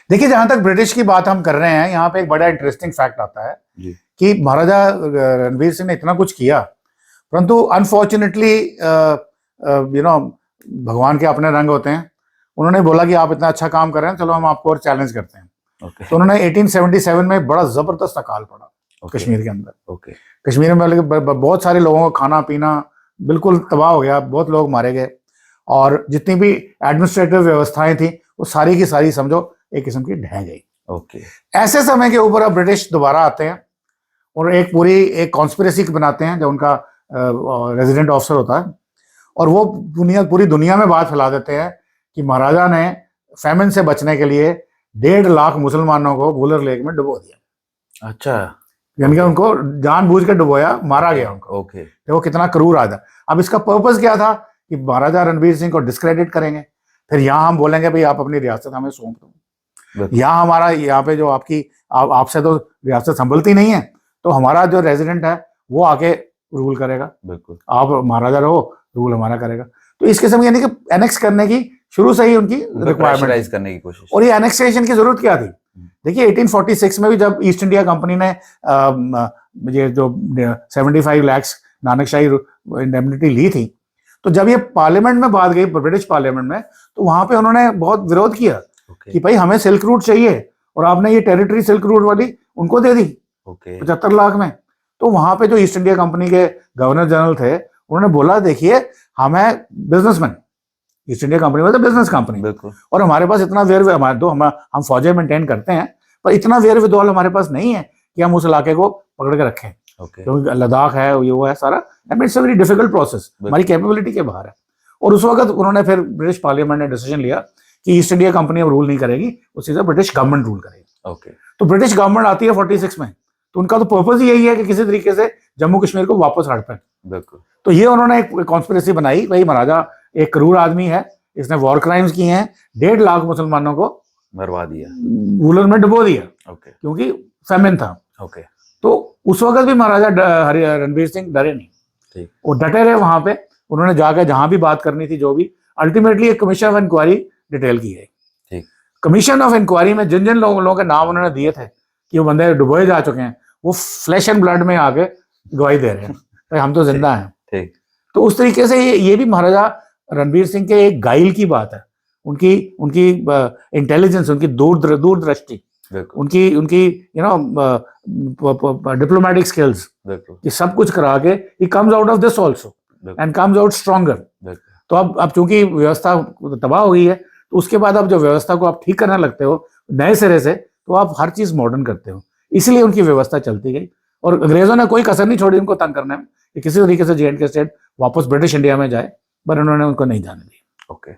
देखिए, जहां तक ब्रिटिश की बात हम कर रहे हैं, यहाँ पे एक बड़ा इंटरेस्टिंग फैक्ट आता है जी। कि महाराजा रणवीर सिंह ने इतना कुछ किया, परंतु अनफॉर्चुनेटली भगवान के अपने रंग होते हैं। उन्होंने बोला कि आप इतना अच्छा काम कर रहे हैं, चलो हम आपको और चैलेंज करते हैं। तो उन्होंने 1877 में बड़ा जबरदस्त अकाल पड़ा कश्मीर के अंदर। कश्मीर में बहुत सारे लोगों का खाना पीना बिल्कुल तबाह हो गया, बहुत लोग मारे गए, और जितनी भी एडमिनिस्ट्रेटिव व्यवस्थाएं थी वो सारी की सारी समझो एक किस्म की ढह गई। ऐसे समय के ऊपर अब ब्रिटिश दोबारा आते हैं और एक कॉन्स्पिरेसी बनाते हैं, जो उनका रेजिडेंट ऑफिसर होता है, और वो पूरी दुनिया में बात फैला देते हैं कि महाराजा ने फैमिन से बचने के लिए 1.5 लाख मुसलमानों को वुलर लेक में डुबो दिया। अच्छा, यानी कि उनको जानबूझ के डुबोया, मारा गया उनको। देखो कितना क्रूर आदमी। अब इसका पर्पस क्या था कि महाराजा रणवीर सिंह को डिस्क्रेडिट करेंगे, फिर यहाँ हम बोलेंगे भाई आप अपनी रियासत हमें सौंप दो, यहाँ हमारा यहाँ पे जो आपसे तो रियासत संभलती नहीं है, तो हमारा जो रेजिडेंट है वो आके रूल करेगा, बिल्कुल आप महाराजा रहो, रूल हमारा करेगा। तो इस किस्म यानी कि एनेक्स करने की शुरू से ही उनकी रिक्वायरमेंट करने की कोशिश। और ये एनेक्सेशन की जरूरत क्या थी? देखिए 1846 में भी जब ईस्ट इंडिया कंपनी ने ये जो 75 लाख नानकशाही इंडेमनिटी ली थी, तो जब ये पार्लियामेंट में बात गई, ब्रिटिश पार्लियामेंट में, तो वहां पे उन्होंने बहुत विरोध किया कि भाई हमें सिल्क रूट चाहिए, और आपने ये टेरिटरी सिल्क रूट वाली उनको दे दी 75 लाख में। तो वहां पे जो ईस्ट इंडिया कंपनी के गवर्नर जनरल थे, उन्होंने बोला देखिए हम है बिजनेसमैन, ईस्ट इंडिया कंपनी मतलब बिजनेस कंपनी, और हमारे पास इतना हम फौजें मेंटेन करते हैं, पर इतना वेयर विदौल हमारे पास नहीं है कि हम उस इलाके को पकड़ के रखें, क्योंकि लद्दाख है, ये वो है सारा, and it's a very difficult process, हमारी कैपेबिलिटी के बाहर है। और उस वक्त उन्होंने फिर ब्रिटिश पार्लियामेंट ने डिसीजन लिया कि ईस्ट इंडिया कंपनी अब रूल नहीं करेगी, उससे ब्रिटिश गवर्नमेंट रूल करेगी। तो ब्रिटिश गवर्नमेंट आती है 46 में, तो उनका तो पर्पज ही यही है कि किसी तरीके से जम्मू कश्मीर को वापस हड़पें। तो ये उन्होंने एक कॉन्स्पिरेसी बनाई, भाई महाराजा एक क्रूर आदमी है, इसने वॉर क्राइम्स किए हैं, 1.5 लाख मुसलमानों को मरवा दिया, वुलर में डुबो दिया, क्योंकि फेमिन था। तो उस वक्त भी महाराजा रणवीर सिंह डरे नहीं, वो डटे रहे वहां पे। उन्होंने जाकर जहां भी बात करनी थी, जो भी, अल्टीमेटली एक कमीशन ऑफ इंक्वायरी डिटेल की है। कमीशन ऑफ इंक्वायरी में जिन जिन लोगों के नाम उन्होंने दिए थे कि वो बंदे डुबोए जा चुके हैं, वो फ्लैश एंड ब्लड में आके गवाही दे रहे हैं हम तो जिंदा हैं। तो उस तरीके से ये भी महाराजा रणवीर सिंह के एक गाइल की बात है, उनकी इंटेलिजेंस, उनकी दूरदृष्टि, उनकी डिप्लोमेटिक स्किल्स, ये सब कुछ करा के he comes out of this also and comes out stronger. तो अब चूंकि व्यवस्था तबाह हो गई है, तो उसके बाद अब जो व्यवस्था को आप ठीक करने लगते हो नए सिरे से, तो आप हर चीज मॉडर्न करते हो, इसलिए उनकी व्यवस्था चलती गई। और अंग्रेजों ने कोई कसर नहीं छोड़ी उनको तंग करने में कि किसी तरीके से J&K स्टेट वापस ब्रिटिश इंडिया में जाए, पर उन्होंने उनको नहीं जाने दिया।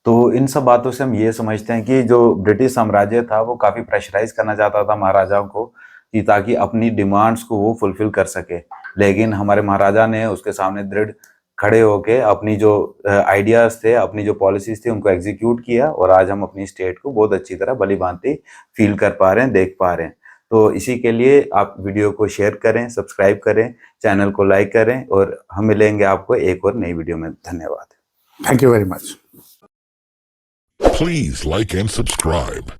तो इन सब बातों से हम ये समझते हैं कि जो ब्रिटिश साम्राज्य था वो काफी प्रेशराइज करना चाहता था महाराजाओं को, कि ताकि अपनी डिमांड्स को वो फुलफिल कर सके, लेकिन हमारे महाराजा ने उसके सामने दृढ़ खड़े होके अपनी जो आइडियाज थे, अपनी जो पॉलिसीज थी, उनको एग्जीक्यूट किया, और आज हम अपनी स्टेट को बहुत अच्छी तरह भली भांति फील कर पा रहे हैं, देख पा रहे हैं। तो इसी के लिए आप वीडियो को शेयर करें, सब्सक्राइब करें, चैनल को लाइक करें, और हम मिलेंगे आपको एक और नई वीडियो में। धन्यवाद। Thank you very much. Please like and subscribe.